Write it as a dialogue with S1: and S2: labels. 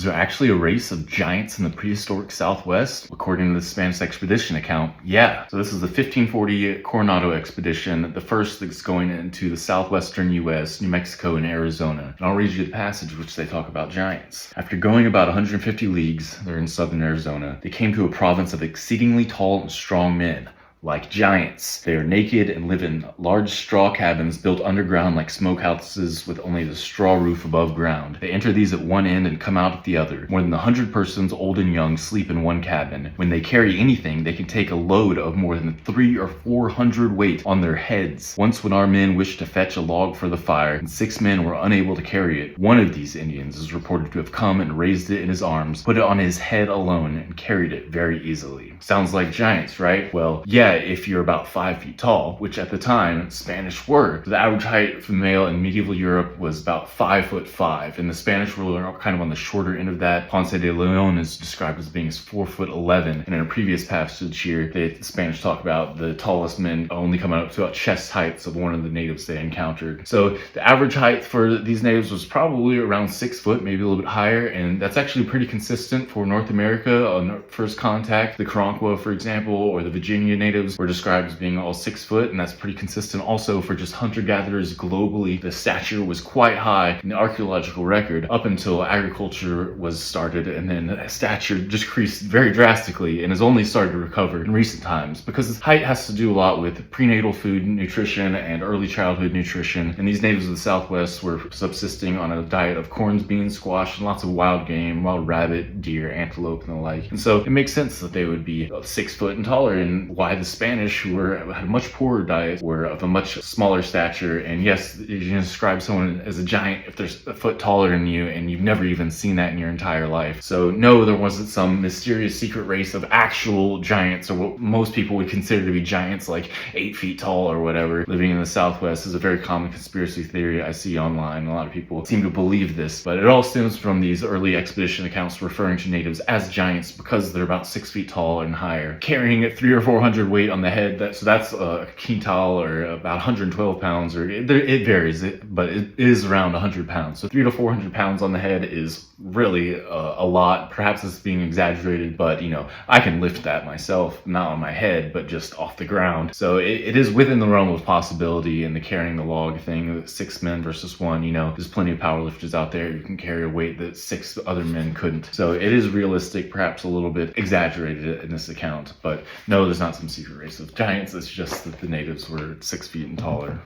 S1: Was there actually a race of giants in the prehistoric Southwest? According to the Spanish expedition account, yeah. So this is the 1540 Coronado expedition, the first that's going into the southwestern US, New Mexico, and Arizona. And I'll read you the passage which they talk about giants. After going about 150 leagues, they're in southern Arizona, they came to a province of exceedingly tall and strong men. Like giants. They are naked and live in large straw cabins built underground like smokehouses with only the straw roof above ground. They enter these at one end and come out at the other. More than 100 persons, old and young, sleep in one cabin. When they carry anything, they can take a load of more than 300 or 400 weight on their heads. Once when our men wished to fetch a log for the fire, and 6 men were unable to carry it, one of these Indians is reported to have come and raised it in his arms, put it on his head alone, and carried it very easily. Sounds like giants, right? Well, yeah, if you're about 5 feet tall, which at the time Spanish were. The average height for the male in medieval Europe was about 5'5", and the Spanish were kind of on the shorter end of that. Ponce de Leon is described as being 4'11", and in a previous passage here, the Spanish talk about the tallest men only coming up to about chest heights of one of the natives they encountered. So the average height for these natives was probably around 6 foot, maybe a little bit higher, and that's actually pretty consistent for North America on first contact. The Coronado, for example, or the Virginia natives were described as being all 6 foot, and that's pretty consistent also for just hunter-gatherers globally. The stature was quite high in the archaeological record up until agriculture was started, and then the stature just decreased very drastically and has only started to recover in recent times because height has to do a lot with prenatal food nutrition and early childhood nutrition, and these natives of the Southwest were subsisting on a diet of corns, beans, squash, and lots of wild game, wild rabbit, deer, antelope, and the like. And so it makes sense that they would be 6 foot and taller, and why the Spanish, who had a much poorer diet, were of a much smaller stature. And yes, you can describe someone as a giant if they're a foot taller than you and you've never even seen that in your entire life. So no, there wasn't some mysterious secret race of actual giants, or what most people would consider to be giants, like 8 feet tall or whatever, living in the Southwest. Is a very common conspiracy theory I see online. A lot of people seem to believe this, but it all stems from these early expedition accounts referring to natives as giants because they're about 6 feet tall and higher, carrying at 300 or 400 weight on the head. So that's a quintal, or about 112 pounds, or it varies, but it is around 100 pounds. So 300 to 400 pounds on the head is really a lot. Perhaps it's being exaggerated, but I can lift that myself, not on my head, but just off the ground. So it is within the realm of possibility. And the carrying the log thing, 6 men versus 1, there's plenty of powerlifters out there who can carry a weight that 6 other men couldn't. So it is realistic, perhaps a little bit exaggerated in this account, but no, there's not some secret race of giants. It's just that the natives were 6 feet and taller.